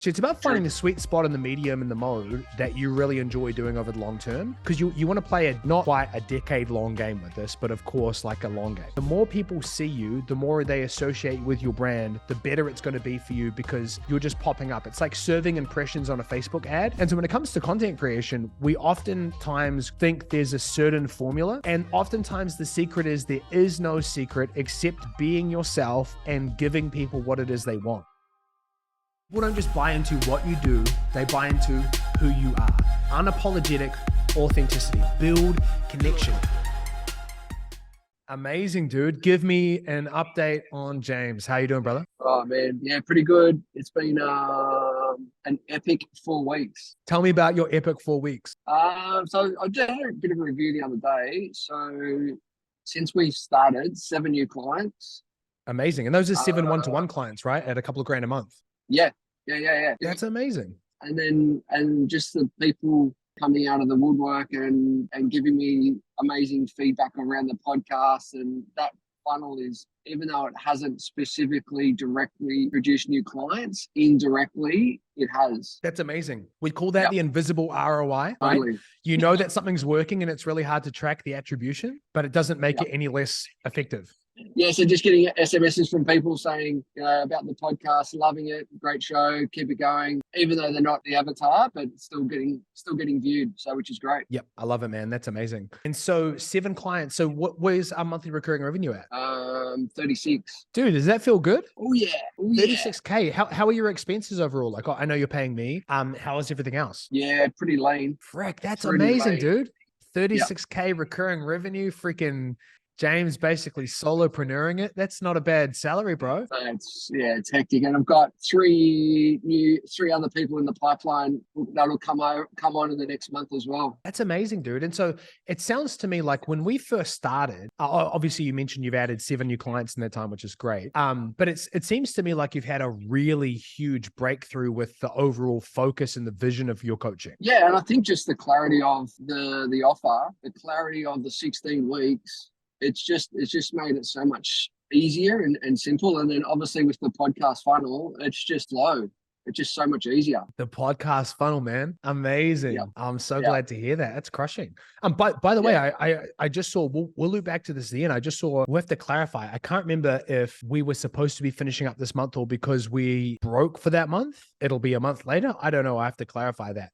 So it's about finding the sweet spot in the medium and the mode that you really enjoy doing over the long term, because you want to play a not quite a decade long game with this, but of course like a long game. The more people see you, the more they associate with your brand, the better it's going to be for you because you're just popping up. It's like serving impressions on a Facebook ad. And so when it comes to content creation, we oftentimes think there's a certain formula, and oftentimes the secret is there is no secret except being yourself and giving people what it is they want. People don't just buy into what you do, they buy into who you are. Unapologetic authenticity. Build connection. Amazing, dude. Give me an update on James. How you doing, brother? Oh, man. Yeah, pretty good. It's been an epic 4 weeks. Tell me about your epic 4 weeks. So I just had a bit of a review the other day. So since we started, 7 new clients. Amazing. And those are 7 one-to-one clients, right? At a couple of grand a month. Yeah. That's amazing. And just the people coming out of the woodwork and giving me amazing feedback around the podcast. And that funnel is, even though it hasn't specifically directly produced new clients, indirectly it has. That's amazing. We call that the invisible ROI, right? Totally. You know that something's working and it's really hard to track the attribution, but it doesn't make it any less effective. Yeah, so just getting SMSs from people saying, about the podcast, loving it, great show, keep it going, even though they're not the avatar, but still getting viewed, so which is great. Yep, I love it, man. That's amazing. And so 7 clients. So where's our monthly recurring revenue at? 36. Dude, does that feel good? Oh yeah. 36K. How are your expenses overall? Like, I know you're paying me. How is everything else? Yeah, pretty lean. Frick, that's Pretty amazing, lean. dude. 36K recurring revenue. Freaking James basically solopreneuring it. That's not a bad salary, bro. It's hectic, and I've got three other people in the pipeline that'll come on in the next month as well. That's amazing, dude. And so it sounds to me like when we first started, obviously you mentioned you've added 7 new clients in that time, which is great. But it seems to me like you've had a really huge breakthrough with the overall focus and the vision of your coaching. Yeah, and I think just the clarity of the offer, the clarity of the 16 weeks. It's just made it so much easier and simple. And then obviously with the podcast funnel, it's just low. It's just so much easier. The podcast funnel, man. Amazing. Yeah. I'm so glad to hear that. That's crushing. By the way, I just saw, we'll loop back to this at the end. I just saw, we'll have to clarify. I can't remember if we were supposed to be finishing up this month or because we broke for that month. It'll be a month later. I don't know. I have to clarify that.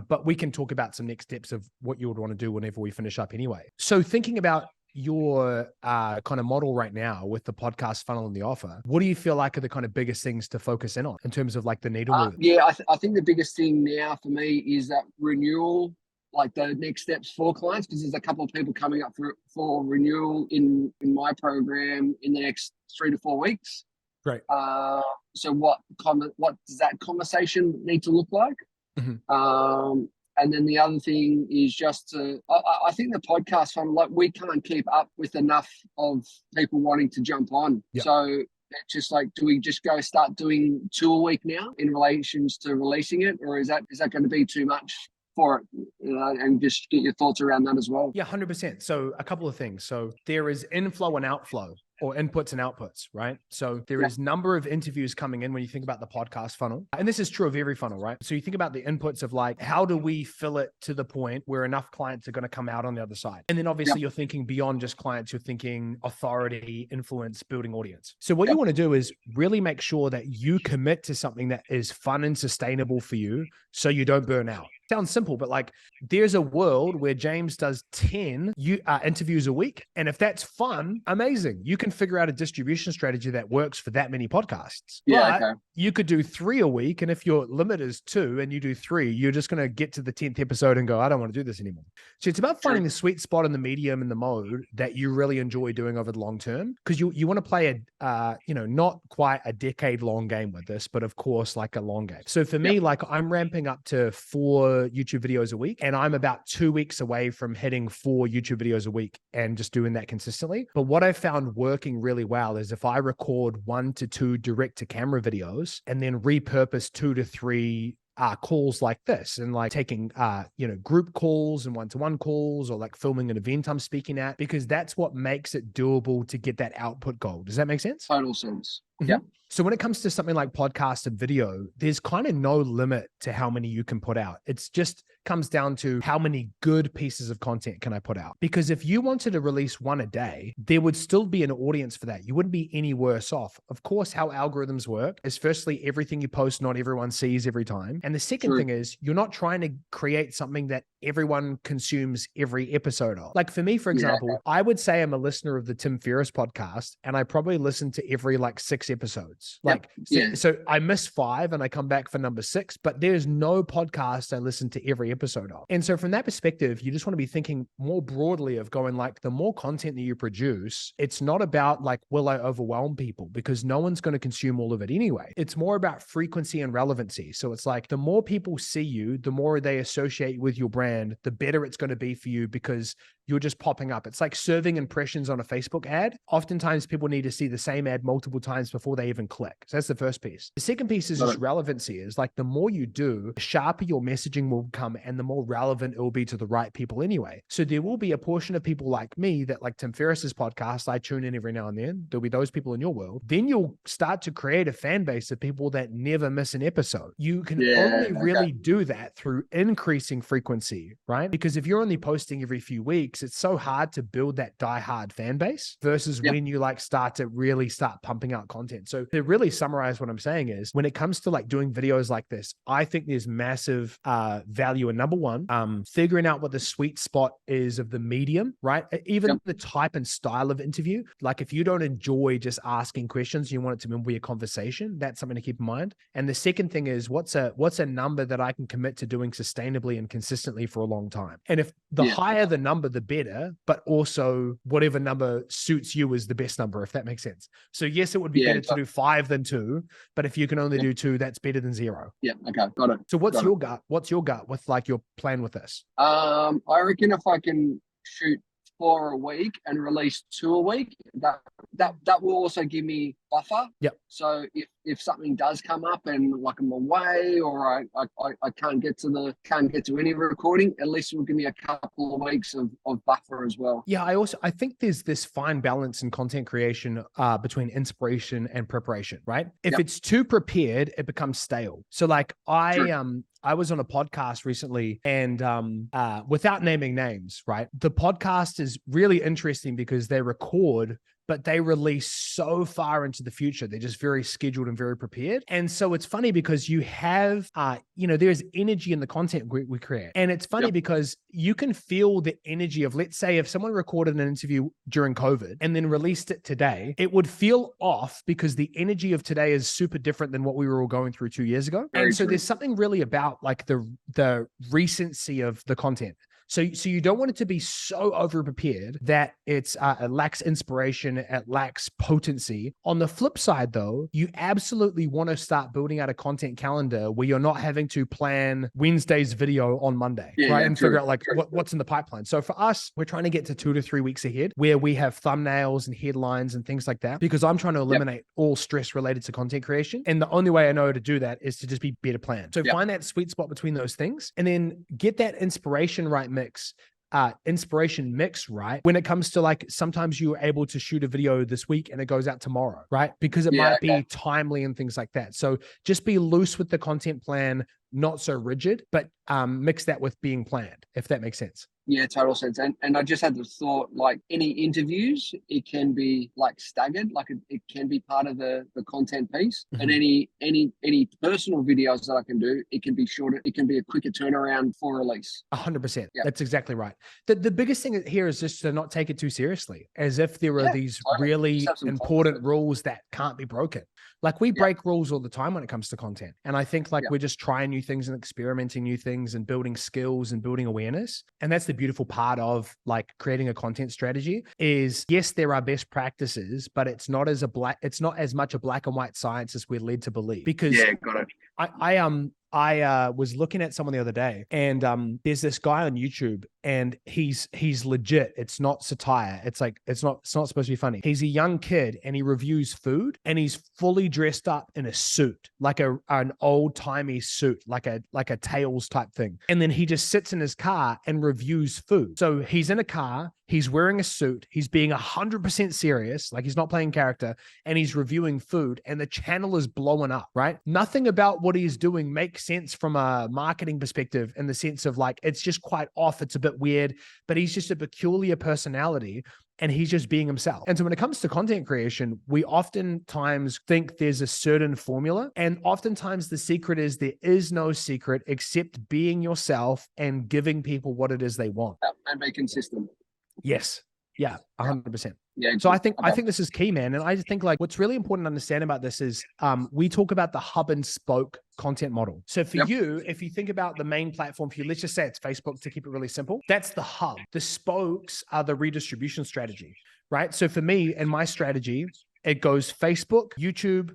But we can talk about some next steps of what you would want to do whenever we finish up anyway. So thinking about your kind of model right now with the podcast funnel and the offer, what do you feel like are the kind of biggest things to focus in on in terms of like the needle movers? Yeah, I think the biggest thing now for me is that renewal, like the next steps for clients, because there's a couple of people coming up for renewal in my program in the next 3 to 4 weeks. Great. So what does that conversation need to look like? Mm-hmm. And then the other thing is just I think the podcast funnel, like we can't keep up with enough of people wanting to jump on. Yep. So it's just like, do we just go start doing 2 a week now in relations to releasing it? Or is that going to be too much for it? And just get your thoughts around that as well. Yeah, 100%. So a couple of things. So there is inflow and outflow, or inputs and outputs, right? So there is number of interviews coming in when you think about the podcast funnel. And this is true of every funnel, right? So you think about the inputs of like, how do we fill it to the point where enough clients are going to come out on the other side? And then obviously you're thinking beyond just clients, you're thinking authority, influence, building audience. So what you want to do is really make sure that you commit to something that is fun and sustainable for you so you don't burn out. Sounds simple, but like there's a world where James does 10 interviews a week. And if that's fun, amazing. You can figure out a distribution strategy that works for that many podcasts. Yeah, but you could do 3 a week. And if your limit is 2 and you do 3, you're just going to get to the 10th episode and go, I don't want to do this anymore. So it's about finding the sweet spot in the medium and the mode that you really enjoy doing over the long term. Because you want to play not quite a decade long game with this, but of course, like a long game. So for me, like I'm ramping up to 4 YouTube videos a week, and I'm about 2 weeks away from hitting 4 YouTube videos a week and just doing that consistently. But what I found working really well is if I record 1 to 2 direct to camera videos and then repurpose 2 to 3 calls like this, and like taking, group calls and one-to-one calls, or like filming an event I'm speaking at, because that's what makes it doable to get that output goal. Does that make sense? Total sense. Yeah. So when it comes to something like podcast and video, there's kind of no limit to how many you can put out. It's just comes down to how many good pieces of content can I put out? Because if you wanted to release one a day, there would still be an audience for that. You wouldn't be any worse off. Of course, how algorithms work is firstly, everything you post, not everyone sees every time. And the second thing is you're not trying to create something that everyone consumes every episode of. Like for me, for example, I would say I'm a listener of the Tim Ferriss podcast, and I probably listen to every like 6 episodes. So I miss 5 and I come back for number 6, but there's no podcast I listen to every episode of. And so from that perspective, you just want to be thinking more broadly of going like, the more content that you produce, it's not about like, will I overwhelm people? Because no one's going to consume all of it anyway. It's more about frequency and relevancy. So it's like the more people see you, the more they associate with your brand, the better it's going to be for you because you're just popping up. It's like serving impressions on a Facebook ad. Oftentimes people need to see the same ad multiple times before they even click. So that's the first piece. The second piece is just relevancy. Is like the more you do, the sharper your messaging will become and the more relevant it will be to the right people anyway. So there will be a portion of people like me that like Tim Ferriss's podcast, I tune in every now and then. There'll be those people in your world. Then you'll start to create a fan base of people that never miss an episode. You can only really do that through increasing frequency, right? Because if you're only posting every few weeks, it's so hard to build that diehard fan base versus when you like start to really start pumping out content. So to really summarize what I'm saying is when it comes to like doing videos like this, I think there's massive value in number one, figuring out what the sweet spot is of the medium, right? Even the type and style of interview. Like if you don't enjoy just asking questions, you want it to be a conversation, that's something to keep in mind. And the second thing is what's a number that I can commit to doing sustainably and consistently for a long time. And if the higher the number, the better, but also whatever number suits you is the best number, if that makes sense. So yes, it would be better to do 5 than 2, but if you can only do 2, that's better than 0. Yeah. Okay. Got it. So what's your gut? What's your gut with like your plan with this? I reckon if I can shoot 4 a week and release 2 a week, that will also give me buffer. Yep. So if something does come up and like I'm away or I can't get to any recording, at least it will give me a couple of weeks of buffer as well. Yeah, I think there's this fine balance in content creation between inspiration and preparation, right? If it's too prepared, it becomes stale. So like I was on a podcast recently and without naming names, right? The podcast is really interesting because they record, but they release so far into the future. They're just very scheduled and very prepared. And so it's funny because you have, there's energy in the content we create. And it's funny because you can feel the energy of, let's say if someone recorded an interview during COVID and then released it today, it would feel off because the energy of today is super different than what we were all going through 2 years ago. Very true. There's something really about like the recency of the content. So you don't want it to be so over prepared that it lacks inspiration, it lacks potency. On the flip side, though, you absolutely want to start building out a content calendar where you're not having to plan Wednesday's video on Monday, right? And figure out like what's in the pipeline. So for us, we're trying to get to 2 to 3 weeks ahead where we have thumbnails and headlines and things like that, because I'm trying to eliminate all stress related to content creation. And the only way I know to do that is to just be better planned. So find that sweet spot between those things and then get that inspiration mix right when it comes to like sometimes you're able to shoot a video this week and it goes out tomorrow, right? Because it might be timely and things like that. So just be loose with the content plan, not so rigid, but mix that with being planned, if that makes sense. Yeah, total sense. And I just had the thought, like any interviews, it can be like staggered, like it can be part of the content piece. And any personal videos that I can do, it can be shorter. It can be a quicker turnaround for release. 100%. That's exactly right. The biggest thing here is just to not take it too seriously, as if there are these really important rules that can't be broken. Like we break rules all the time when it comes to content. And I think like we're just trying new things and experimenting new things and building skills and building awareness. And that's the beautiful part of like creating a content strategy is, yes, there are best practices, but it's not as much a black and white science as we're led to believe. Because got it. I was looking at someone the other day and there's this guy on YouTube and he's legit. It's not satire. It's not supposed to be funny. He's a young kid and he reviews food and he's fully dressed up in a suit, like an old timey suit, like a Tails type thing. And then he just sits in his car and reviews food. So he's in a car. He's wearing a suit. He's being 100% serious, like he's not playing character, and he's reviewing food, and the channel is blowing up, right? Nothing about what he's doing makes sense from a marketing perspective, in the sense of like, it's just quite off. It's a bit weird, but he's just a peculiar personality, and he's just being himself. And so when it comes to content creation, we oftentimes think there's a certain formula. And oftentimes the secret is there is no secret except being yourself and giving people what it is they want. And be consistent. Yes. Yeah, 100%. Yeah. So I think this is key, man. And I just think like what's really important to understand about this is we talk about the hub and spoke content model. So for you, if you think about the main platform for you, let's just say it's Facebook to keep it really simple. That's the hub. The spokes are the redistribution strategy, right? So for me and my strategy, it goes Facebook, YouTube,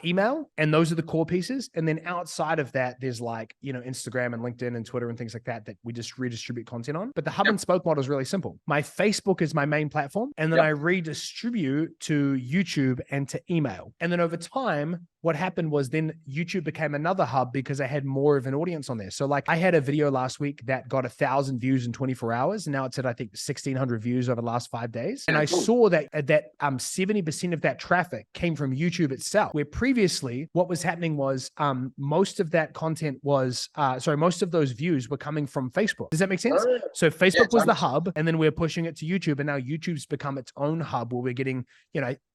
email, and those are the core pieces. And then outside of that, there's like, Instagram and LinkedIn and Twitter and things like that we just redistribute content on. But the hub and spoke model is really simple. My Facebook is my main platform, and then I redistribute to YouTube and to email. And then over time, what happened was then YouTube became another hub because I had more of an audience on there. So like I had a video last week that got 1,000 views in 24 hours. And now it's at, I think, 1,600 views over the last 5 days. And I saw that 70% of that traffic came from YouTube itself, where previously what was happening was most of that content was, most of those views were coming from Facebook. Does that make sense? So Facebook was the hub, and then we're pushing it to YouTube. And now YouTube's become its own hub where we're getting,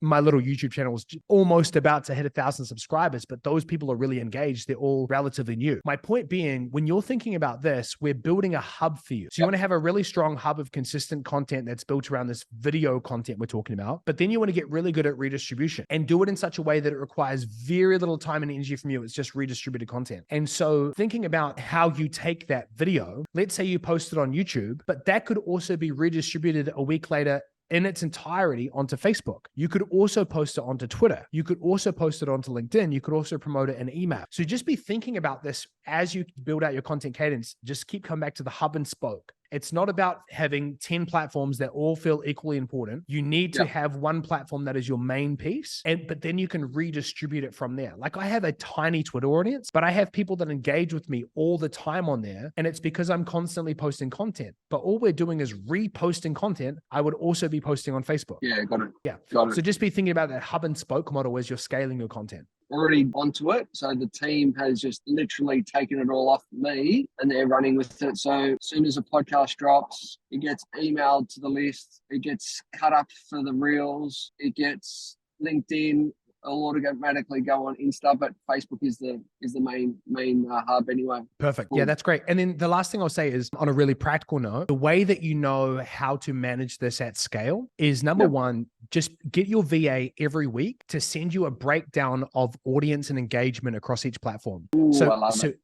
my little YouTube channel is almost about to hit 1,000 subscribers, but those people are really engaged. They're all relatively new. My point being, when you're thinking about this, we're building a hub for you. So you want to have a really strong hub of consistent content that's built around this video content we're talking about, but then you want to get really good at redistribution and do it in such a way that it requires very little time and energy from you. It's just redistributed content. And so thinking about how you take that video, let's say you post it on YouTube, but that could also be redistributed a week later in its entirety onto Facebook. You could also post it onto Twitter. You could also post it onto LinkedIn. You could also promote it in email. So just be thinking about this as you build out your content cadence. Just keep coming back to the hub and spoke. It's not about having 10 platforms that all feel equally important. You need to have one platform that is your main piece, but then you can redistribute it from there. Like I have a tiny Twitter audience, but I have people that engage with me all the time on there. And it's because I'm constantly posting content, but all we're doing is reposting content. I would also be posting on Facebook. Yeah, got it. Yeah. Got it. So just be thinking about that hub and spoke model as you're scaling your content. Already onto it. So the team has just literally taken it all off me and they're running with it. So as soon as a podcast drops, it gets emailed to the list. It gets cut up for the reels. It gets LinkedIn. It'll automatically go on Insta, but Facebook is the main hub anyway. Perfect. Cool. Yeah, that's great. And then the last thing I'll say is, on a really practical note, the way that you know how to manage this at scale is number one, just get your VA every week to send you a breakdown of audience and engagement across each platform. Ooh,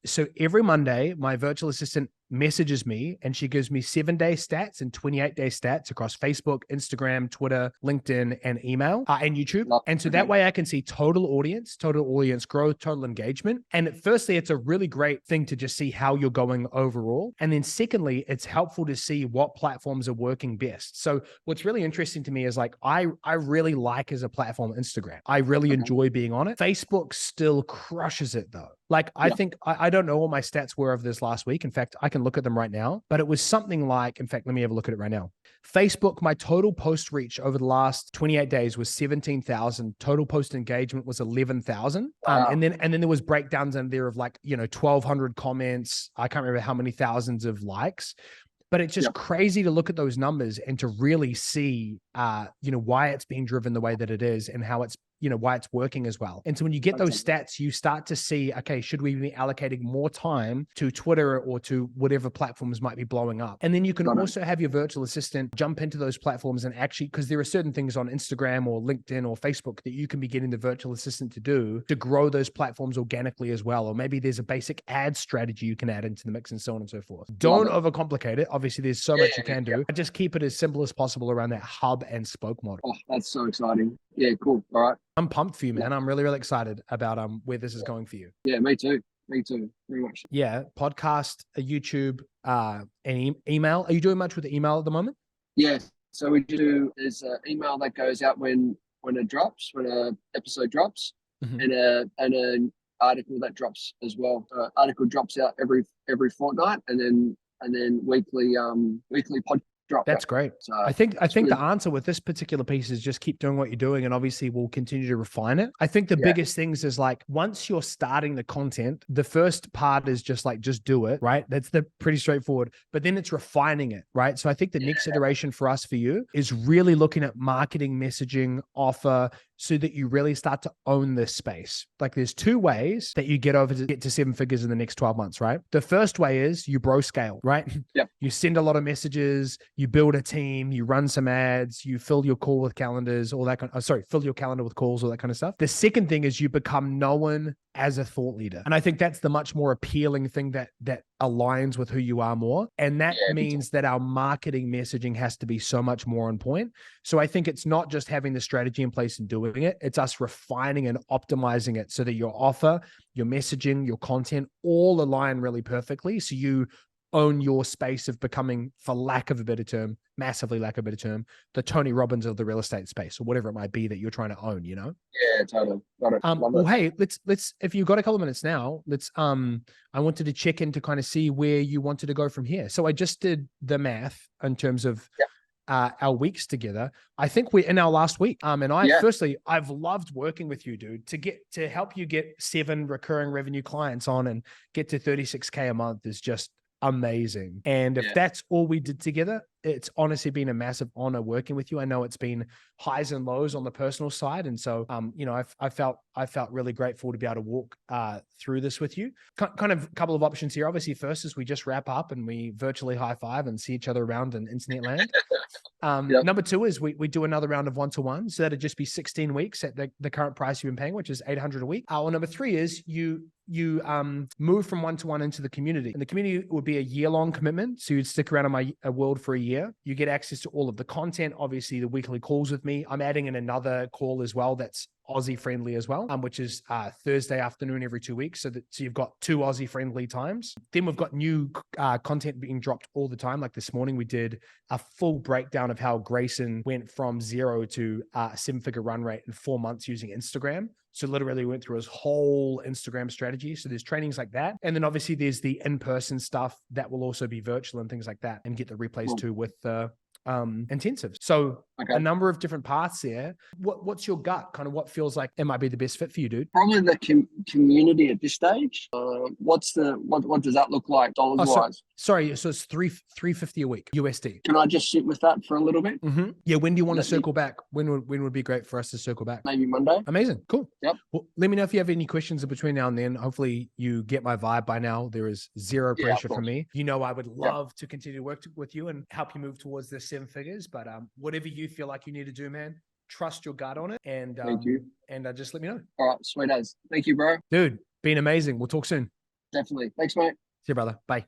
so every Monday, my virtual assistant messages me and she gives me 7-day stats and 28-day stats across Facebook, Instagram, Twitter, LinkedIn, and email and YouTube. And so that way I can see total audience growth, total engagement. And firstly, it's a really great thing to just see how you're going overall. And then secondly, it's helpful to see what platforms are working best. So what's really interesting to me is like, I really like as a platform, Instagram. I really enjoy being on it. Facebook still crushes it though. Like I think, I don't know what my stats were of this last week. In fact, I can look at them right now, but it was something like, in fact, let me have a look at it right now. Facebook, my total post reach over the last 28 days was 17,000. Total post engagement was 11,000. Wow. And then there was breakdowns in there of like, 1,200 comments. I can't remember how many thousands of likes. But it's just crazy to look at those numbers and to really see, why it's being driven the way that it is and how it's, why it's working as well. And so when you get those stats, you start to see, okay, should we be allocating more time to Twitter or to whatever platforms might be blowing up? And then you can also have your virtual assistant jump into those platforms and actually, because there are certain things on Instagram or LinkedIn or Facebook that you can be getting the virtual assistant to do to grow those platforms organically as well. Or maybe there's a basic ad strategy you can add into the mix and so on and so forth. Don't overcomplicate it. Obviously, there's so much you can do. But just keep it as simple as possible around that hub and spoke model. Oh, that's so exciting. Yeah, cool. All right. I'm pumped for you, man. I'm really, really excited about where this is going for you. Yeah, me too. Me too. Very much. Yeah. Podcast, YouTube, and email. Are you doing much with the email at the moment? Yeah. So we do, there's an email that goes out when it drops, when an episode drops, and an article that drops as well. Article drops out every fortnight, and then weekly dropped That's it. great. So I think really, the answer with this particular piece is just keep doing what you're doing, and obviously we'll continue to refine it. I think the biggest things is like once you're starting the content, the first part is just do it, right? That's the pretty straightforward, but then it's refining it, right? So I think the next iteration for us for you is really looking at marketing, messaging, offer, so that you really start to own this space. Like there's two ways that you get to 7 figures in the next 12 months, right? The first way is you bro scale, right? Yep. You send a lot of messages, you build a team, you run some ads, you fill your call with calendars, all that fill your calendar with calls, all that kind of stuff. The second thing is you become known as a thought leader. And I think that's the much more appealing thing that aligns with who you are more. And that means that our marketing messaging has to be so much more on point. So I think it's not just having the strategy in place and doing it, it's us refining and optimizing it so that your offer, your messaging, your content all align really perfectly. So you own your space of becoming, for lack of a better term, massively lack of a better term, the Tony Robbins of the real estate space, or whatever it might be that you're trying to own, you know? Yeah, totally. Got it. Well, hey, let's, if you've got a couple of minutes now, I wanted to check in to kind of see where you wanted to go from here. So I just did the math in terms of our weeks together. I think we're in our last week. Firstly, I've loved working with you, dude, to help you get 7 recurring revenue clients on and get to 36K a month is just amazing. And if that's all we did together, it's honestly been a massive honor working with you. I know it's been highs and lows on the personal side. And so, I felt really grateful to be able to walk through this with you. Kind of a couple of options here. Obviously, first is we just wrap up and we virtually high five and see each other around in internet land. Number 2 is we do another round of one-to-one. So that'd just be 16 weeks at the current price you've been paying, which is $800 a week. Number 3 is you move from one-to-one into the community, and the community would be a year-long commitment. So you'd stick around in my world for a year. You get access to all of the content, obviously the weekly calls with me. I'm adding in another call as well that's Aussie friendly as well, which is Thursday afternoon every 2 weeks. So you've got 2 Aussie friendly times. Then we've got new content being dropped all the time. Like this morning, we did a full breakdown of how Grayson went from 0 to a 7-figure run rate in 4 months using Instagram. So literally went through his whole Instagram strategy. So there's trainings like that. And then obviously there's the in-person stuff that will also be virtual and things like that, and get the replays too with intensive. So a number of different paths there. What's your gut? Kind of what feels like it might be the best fit for you, dude? Probably the community at this stage. What does that look like dollars wise? Sorry, so it's $350 a week USD. Can I just sit with that for a little bit? Mm-hmm. Yeah. When do you want to circle back? When would be great for us to circle back? Maybe Monday. Amazing. Cool. Yep. Well, let me know if you have any questions in between now and then. Hopefully you get my vibe by now. There is zero pressure from me. You know, I would love to continue to work with you and help you move towards the 7 figures, but whatever you feel like you need to do, man, trust your gut on it. And thank you. And just let me know. All right. Sweet as. Thank you, bro. Dude, been amazing. We'll talk soon. Definitely. Thanks, mate. See you, brother. Bye.